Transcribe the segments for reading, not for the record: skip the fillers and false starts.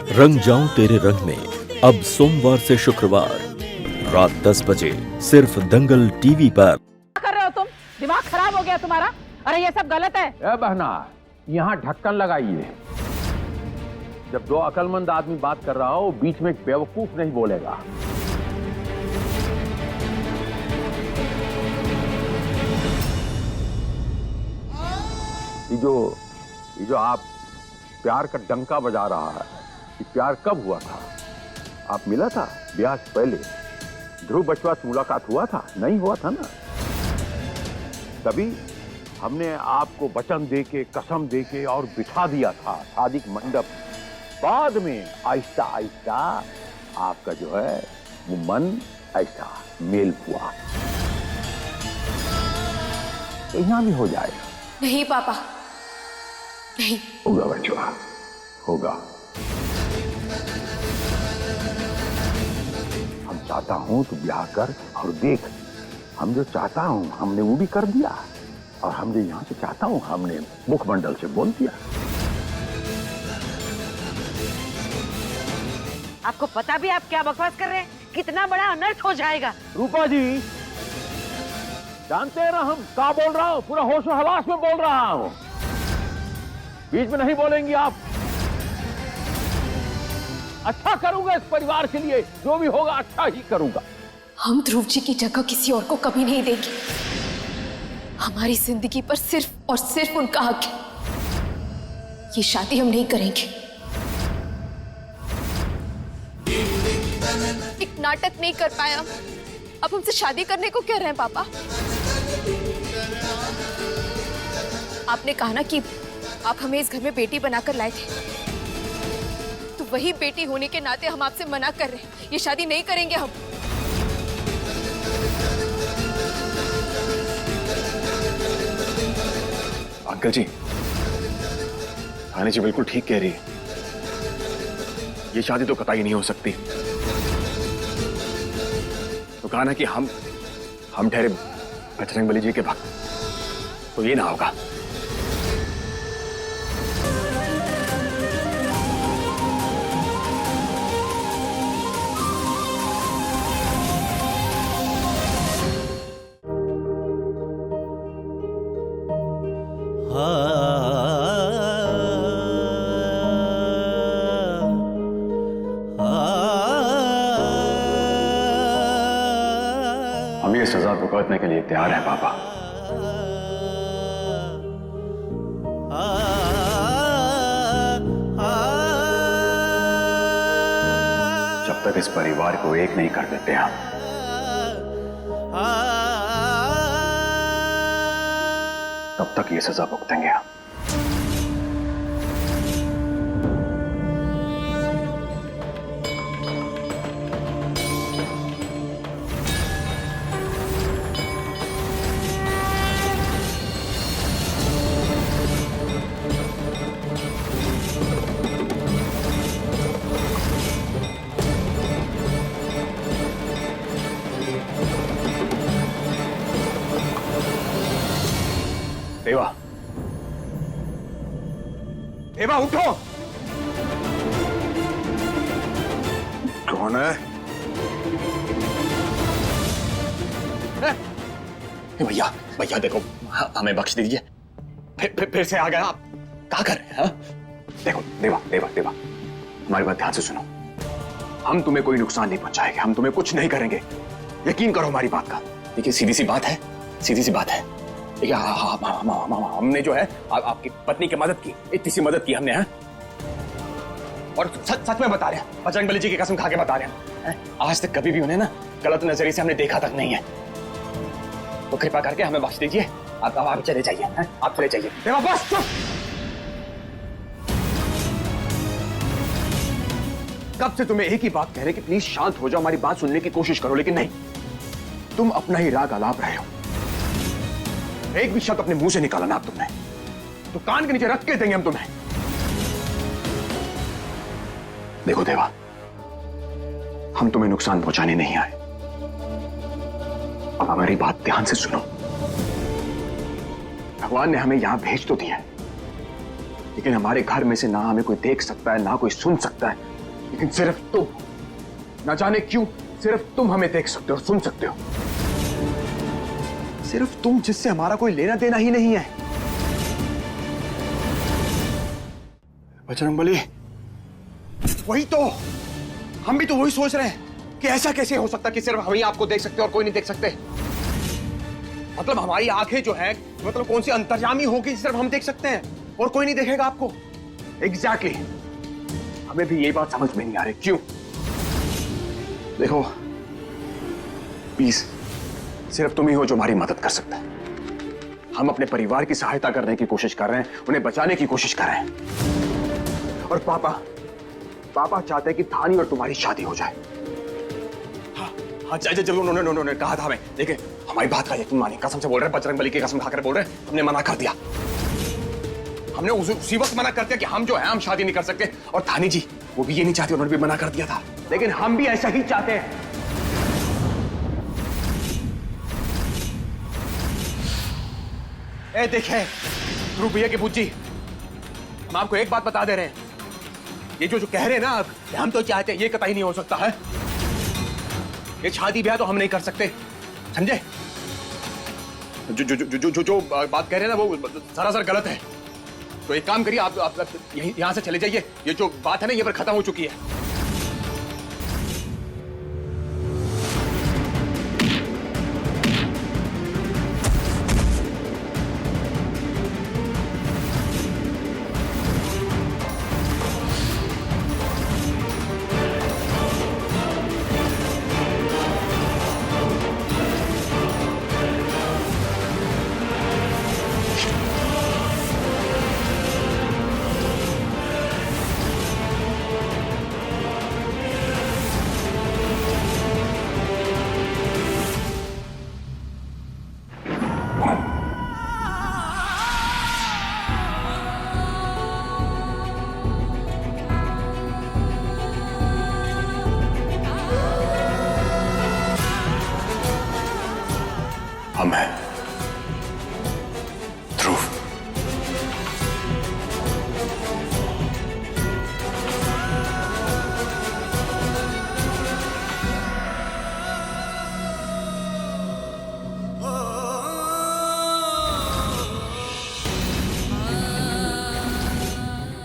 रंग जाऊं तेरे रंग में अब सोमवार से शुक्रवार रात 10 बजे सिर्फ दंगल टीवी पर। क्या कर रहे हो तुम? दिमाग खराब हो गया तुम्हारा? अरे ये सब गलत है। ए बहना, यहाँ ढक्कन लगाइए। जब दो अकलमंद आदमी बात कर रहा हो, बीच में एक बेवकूफ नहीं बोलेगा। ये जो आप प्यार का डंका बजा रहा है, ये प्यार कब हुआ था? आप मिला था ब्याह से पहले? ध्रुव बचवा से मुलाकात हुआ था? नहीं हुआ था ना। तभी हमने आपको वचन देके, कसम देके और बिठा दिया था शादी के मंडप। बाद में आहिस्ता आहिस्ता आपका जो है वो मन ऐसा मेल हुआ, तो यहां भी हो जाएगा। नहीं पापा, नहीं होगा बचवा, होगा। हम चाहता हूं तो ब्याह कर और देख। हम जो चाहता हूं हमने वो भी कर दिया, और हम जो यहां से चाहता हूं हमने मुखमंडल से बोल दिया। आपको पता भी आप क्या बकवास कर रहे हैं? कितना बड़ा अनर्थ हो जाएगा। रूपा जी, जानते हैं ना हम क्या बोल रहा हूं? पूरा होश हवास में बोल रहा हूं। बीच में नहीं बोलेंगी आप। अच्छा करूंगा इस परिवार के लिए, जो भी होगा अच्छा ही करूंगा। हम ध्रुव जी की जगह किसी और को कभी नहीं देंगे। हमारी जिंदगी पर सिर्फ और सिर्फ उनका हक है। ये शादी हम नहीं करेंगे। एक नाटक नहीं कर पाया, अब हमसे शादी करने को कह रहे हैं पापा। आपने कहा ना कि आप हमें इस घर में बेटी बनाकर लाए थे, तो वही बेटी होने के नाते हम आपसे मना कर रहे हैं। ये शादी नहीं करेंगे हम। अंकल जी, रानी जी बिल्कुल ठीक कह रही है। ये शादी तो कतई नहीं हो सकती। तो कहा ना कि हम ठहरे बजरंगबली जी के भक्त, तो ये ना होगा। हम ये सजा भुगतने के लिए तैयार हैं पापा। जब तक इस परिवार को एक नहीं कर देते हम, तब तक ये सजा भुगतेंगे हम। देवा, देवा उठो। कौन है? भैया भैया देखो, हमें बख्श दीजिए। फिर से आ गया आप। क्या कर रहे हैं? देखो देवा देवा देवा, हमारी बात ध्यान से सुनो। हम तुम्हें कोई नुकसान नहीं पहुंचाएंगे, हम तुम्हें कुछ नहीं करेंगे। यकीन करो हमारी बात का। देखिए सीधी सी बात है, सीधी सी बात है। देखिए हमने जो है आपकी पत्नी की मदद की, इतनी सी मदद की हमने, है? और सच में बता रहे हैं, बजरंगबली जी की कसम खा के बता रहे हैं, आज तक कभी भी उन्हें ना गलत नजरिए से हमने देखा तक नहीं है। तो कृपा करके हमें बख्श दीजिए। आप चले जाइए, हैं? आप चले जाइए। देवा बस चुप। कब से तुम्हें एक ही बात कह रहे कि प्लीज शांत हो जाओ, हमारी बात सुनने की कोशिश करो, लेकिन नहीं, तुम अपना ही राग आलाप रहे हो। एक भी शब्द अपने मुंह से निकाला ना आप तुमने, तो कान के नीचे रख के देंगे हम तुम्हें। देखो देवा, हम तुम्हें नुकसान पहुंचाने नहीं आए। अब हमारी बात ध्यान से सुनो। भगवान ने हमें यहां भेज तो दिया है, लेकिन हमारे घर में से ना हमें कोई देख सकता है, ना कोई सुन सकता है, लेकिन सिर्फ तुम, ना जाने क्यों, सिर्फ तुम हमें देख सकते हो, सुन सकते हो। सिर्फ तुम, जिससे हमारा कोई लेना देना ही नहीं है। बजरंगबली, वही तो, हम भी तो वही सोच रहे हैं कि ऐसा कैसे हो सकता कि सिर्फ हम ही आपको देख सकते और कोई नहीं देख सकते। मतलब हमारी आंखें जो है, मतलब कौन सी अंतर्यामी होगी, सिर्फ हम देख सकते हैं और कोई नहीं देखेगा आपको। एग्जैक्टली हमें भी ये बात समझ में नहीं आ रही, क्यों? देखो प्लीज, सिर्फ तुम ही हो जो हमारी मदद कर सकता है। हम अपने परिवार की सहायता करने की कोशिश कर रहे हैं, उन्हें बचाने की कोशिश कर रहे हैं। और पापा चाहते हैं कि थानी और तुम्हारी शादी हो जाए। हाँ जब उन्होंने कहा था हमें, देखिए हमारी बात का यकीन मानिए, कसम से बोल रहे हैं, बजरंगबली की कसम खाकर बोल रहे हैं, हमने मना कर दिया। हमने उसी वक्त मना कर दिया कि हम जो है हम शादी नहीं कर सकते। और थानी जी वो भी ये नहीं चाहती, उन्होंने भी मना कर दिया था। लेकिन हम भी ऐसा ही चाहते हैं। ए देखे ध्रुव भैया की बुज्जी, हम आपको एक बात बता दे रहे हैं, ये जो कह रहे हैं ना आप, हम तो चाहते हैं, ये कतई नहीं हो सकता है। ये शादी ब्याह तो हम नहीं कर सकते, समझे? जो बात कह रहे हैं ना वो सरासर गलत है। तो एक काम करिए, आप यहां से चले जाइए। ये जो बात है ना, ये पर खत्म हो चुकी है। हम हैं ध्रुव।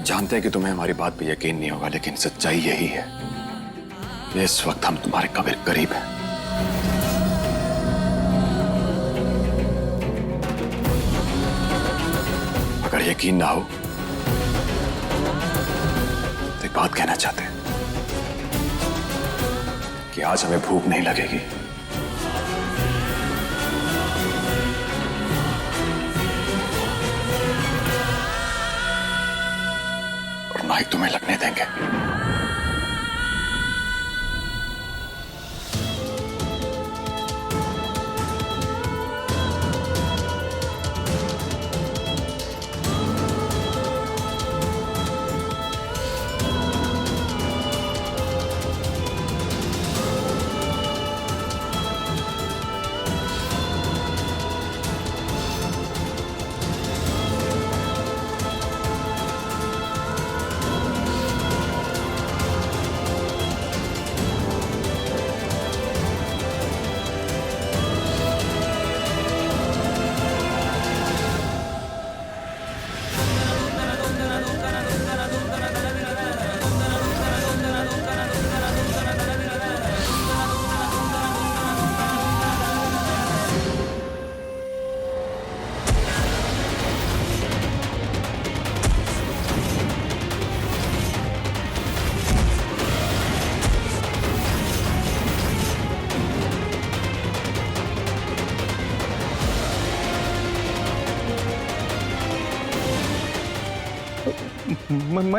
जानते हैं कि तुम्हें हमारी बात पे यकीन नहीं होगा, लेकिन सच्चाई यही है, इस वक्त हम तुम्हारे कब्र करीब हैं। अगर यकीन ना हो तो एक बात कहना चाहते हैं कि आज हमें भूख नहीं लगेगी। और ना ही तुम्हें लगने देंगे।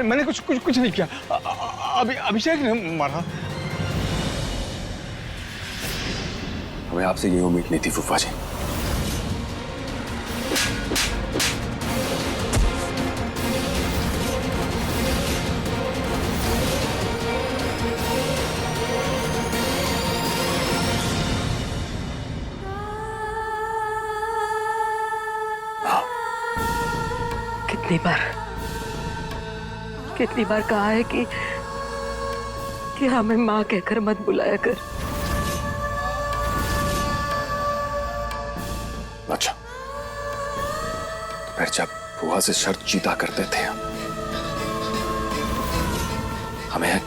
मैंने कुछ नहीं किया। अभिषेक ने मारा। हमें आपसे ये उम्मीद नहीं थी फूफा जी। कितनी बार कहा है कि कि हमें माँ कहकर मत बुलाया कर। अच्छा, तो फिर जब बुआ से शर्त जीता करते थे हमें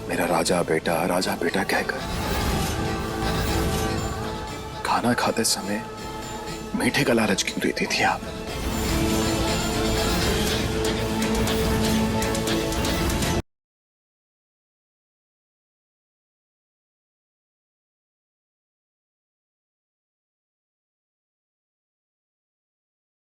मेरा राजा बेटा कहकर खाना खाते समय मीठे का लालच क्यों देती थी आप?